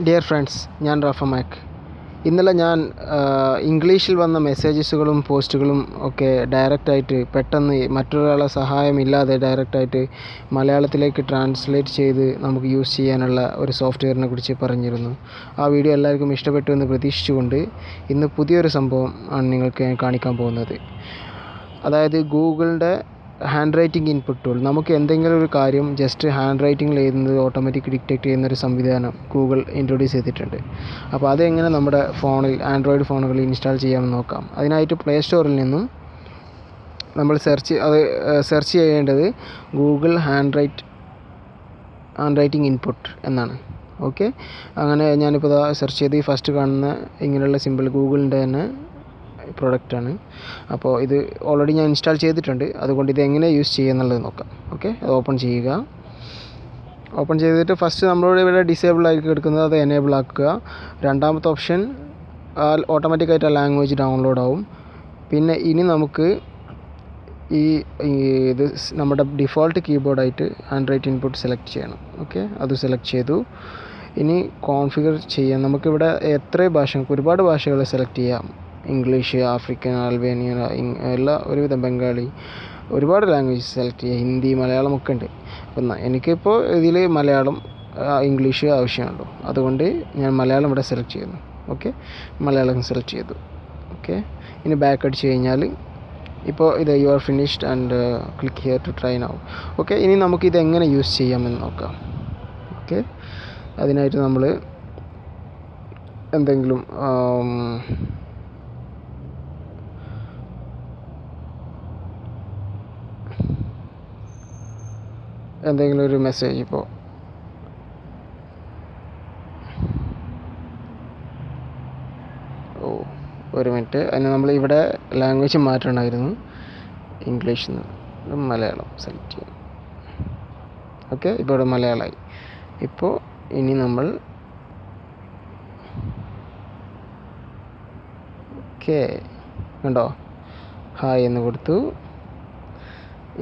Dear friends, ഞാൻ Rafah Mac. ഇന്നലെ ഞാൻ ഇംഗ്ലീഷിൽ വന്ന മെസ്സേജസുകളും പോസ്റ്റുകളും ഒക്കെ ഡയറക്റ്റായിട്ട് പെട്ടെന്ന് മറ്റൊരാളെ സഹായമില്ലാതെ ഡയറക്റ്റായിട്ട് മലയാളത്തിലേക്ക് ട്രാൻസ്ലേറ്റ് ചെയ്ത് നമുക്ക് യൂസ് ചെയ്യാനുള്ള ഒരു സോഫ്റ്റ്വെയറിനെ കുറിച്ച് പറഞ്ഞിരുന്നു. ആ വീഡിയോ എല്ലാവർക്കും ഇഷ്ടപ്പെട്ടു എന്ന് പ്രതീക്ഷിച്ചുകൊണ്ട് ഇന്ന് പുതിയൊരു സംഭവം ആണ് നിങ്ങൾക്ക് ഞാൻ കാണിക്കാൻ പോകുന്നത്. അതായത് ഗൂഗിളിൻ്റെ ഹാൻഡ് റൈറ്റിംഗ് ഇൻപുട്ട് ടൂൾ. നമുക്ക് എന്തെങ്കിലും ഒരു കാര്യം ജസ്റ്റ് ഹാൻഡ് റൈറ്റിംഗിൽ എഴുതുന്നത് ഓട്ടോമാറ്റിക് ഡിറ്റക്റ്റ് ചെയ്യുന്നൊരു സംവിധാനം ഗൂഗിൾ ഇൻട്രൊഡ്യൂസ് ചെയ്തിട്ടുണ്ട്. അപ്പോൾ അതെങ്ങനെ നമ്മുടെ ഫോണിൽ, ആൻഡ്രോയിഡ് ഫോണുകളിൽ ഇൻസ്റ്റാൾ ചെയ്യാമെന്ന് നോക്കാം. അതിനായിട്ട് പ്ലേ സ്റ്റോറിൽ നിന്നും നമ്മൾ സെർച്ച് ചെയ്യേണ്ടത് ഗൂഗിൾ ഹാൻഡ് റൈറ്റിംഗ് ഇൻപുട്ട് എന്നാണ്. ഓക്കെ, അങ്ങനെ ഞാനിപ്പോൾ സെർച്ച് ചെയ്ത് ഫസ്റ്റ് കാണുന്ന ഇങ്ങനെയുള്ള സിമ്പിൾ ഗൂഗിളിൻ്റെ തന്നെ പ്രൊഡക്റ്റാണ്. അപ്പോൾ ഇത് ഓൾറെഡി ഞാൻ ഇൻസ്റ്റാൾ ചെയ്തിട്ടുണ്ട്. അതുകൊണ്ട് ഇത് എങ്ങനെ യൂസ് ചെയ്യുക എന്നുള്ളത് നോക്കാം. ഓക്കെ, അത് ഓപ്പൺ ചെയ്യുക. ഓപ്പൺ ചെയ്തിട്ട് ഫസ്റ്റ് നമ്മളോട് ഇവിടെ ഡിസേബിൾ ആയി എടുക്കുന്നത് അത് എനേബിൾ ആക്കുക. രണ്ടാമത്തെ ഓപ്ഷൻ ഓട്ടോമാറ്റിക്കായിട്ട് ആ ലാംഗ്വേജ് ഡൗൺലോഡ് ആവും. പിന്നെ ഇനി നമുക്ക് ഇത് നമ്മുടെ ഡിഫോൾട്ട് കീബോർഡായിട്ട് ഹാൻഡ് റൈറ്റ് ഇൻപുട്ട് സെലക്ട് ചെയ്യണം. ഓക്കെ, അത് സെലക്ട് ചെയ്തു. ഇനി കോൺഫിഗർ ചെയ്യാം. നമുക്കിവിടെ ഒരുപാട് ഭാഷകൾ സെലക്ട് ചെയ്യാം. ഇംഗ്ലീഷ്, ആഫ്രിക്കൻ, അൽബേനിയൻ, ഒരുവിധം ബംഗാളി, ഒരുപാട് ലാംഗ്വേജ് സെലക്ട് ചെയ്യുക. ഹിന്ദി, മലയാളം ഒക്കെ ഉണ്ട്. അപ്പം എനിക്കിപ്പോൾ ഇതിൽ മലയാളം, ഇംഗ്ലീഷ് ആവശ്യമുള്ളൂ. അതുകൊണ്ട് ഞാൻ മലയാളം ഇവിടെ സെലക്ട് ചെയ്യുന്നു. ഓക്കെ, മലയാളം സെലക്ട് ചെയ്തു. ഓക്കെ, ഇനി ബാക്ക് അടിച്ച് കഴിഞ്ഞാൽ ഇപ്പോൾ ഇത് you are finished and click here to try now. Okay, ഇനി നമുക്കിത് എങ്ങനെ യൂസ് ചെയ്യാമെന്ന് നോക്കാം. ഓക്കെ, അതിനായിട്ട് നമ്മൾ എന്തെങ്കിലും ഒരു മെസ്സേജ്, ഇപ്പോൾ ഒരു മിനിറ്റ്, അതിന് നമ്മൾ ഇവിടെ ലാംഗ്വേജ് മാറ്റണമായിരുന്നു. ഇംഗ്ലീഷിൽ നിന്ന് മലയാളം സെലക്ട് ചെയ്യും. ഓക്കെ, ഇപ്പോൾ ഇവിടെ മലയാളമായി. ഇപ്പോൾ ഇനി നമ്മൾ ഓക്കെ കണ്ടോ, ഹായ് എന്ന് കൊടുത്തു.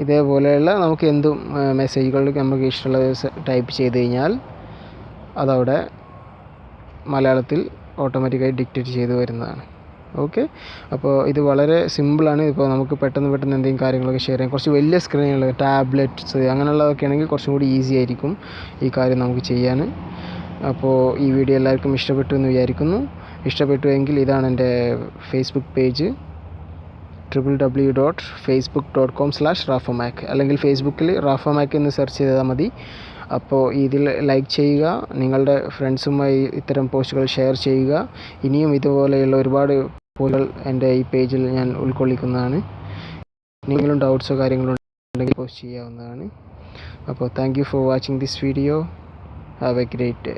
ഇതേപോലെയുള്ള നമുക്ക് എന്തും മെസ്സേജുകൾ നമുക്ക് ഇഷ്ടമുള്ളത് ടൈപ്പ് ചെയ്ത് കഴിഞ്ഞാൽ അതവിടെ മലയാളത്തിൽ ഓട്ടോമാറ്റിക്കായി ഡിക്റ്റേറ്റ് ചെയ്ത് വരുന്നതാണ്. ഓക്കെ, അപ്പോൾ ഇത് വളരെ സിമ്പിളാണ്. ഇപ്പോൾ നമുക്ക് പെട്ടെന്ന് എന്തെങ്കിലും കാര്യങ്ങളൊക്കെ ഷെയർ ചെയ്യാം. കുറച്ച് വലിയ സ്ക്രീനുകൾ, ടാബ്ലറ്റ്സ് അങ്ങനെയുള്ളതൊക്കെ ആണെങ്കിൽ കുറച്ചും കൂടി ഈസി ആയിരിക്കും ഈ കാര്യം നമുക്ക് ചെയ്യാൻ. അപ്പോൾ ഈ വീഡിയോ എല്ലാവർക്കും ഇഷ്ടപ്പെട്ടു എന്ന് വിചാരിക്കുന്നു. ഇഷ്ടപ്പെട്ടുവെങ്കിൽ ഇതാണ് എൻ്റെ ഫേസ്ബുക്ക് പേജ്, www.facebook.com/rafamac, അല്ലെങ്കിൽ ഫേസ്ബുക്കിൽ റാഫമാക് എന്ന് സെർച്ച് ചെയ്താൽ മതി. അപ്പോൾ ഇതിൽ ലൈക്ക് ചെയ്യുക, നിങ്ങളുടെ ഫ്രണ്ട്സുമായി ഇത്തരം പോസ്റ്റുകൾ ഷെയർ ചെയ്യുക. ഇനിയും ഇതുപോലെയുള്ള ഒരുപാട് പോസ്റ്റുകൾ എൻ്റെ ഈ പേജിൽ ഞാൻ ഉൾക്കൊള്ളിക്കുന്നതാണ്. എന്തെങ്കിലും ഡൗട്ട്സോ കാര്യങ്ങളോ ഉണ്ടെങ്കിൽ പോസ്റ്റ് ചെയ്യാവുന്നതാണ്. അപ്പോൾ thank you for watching this video. Have A great day.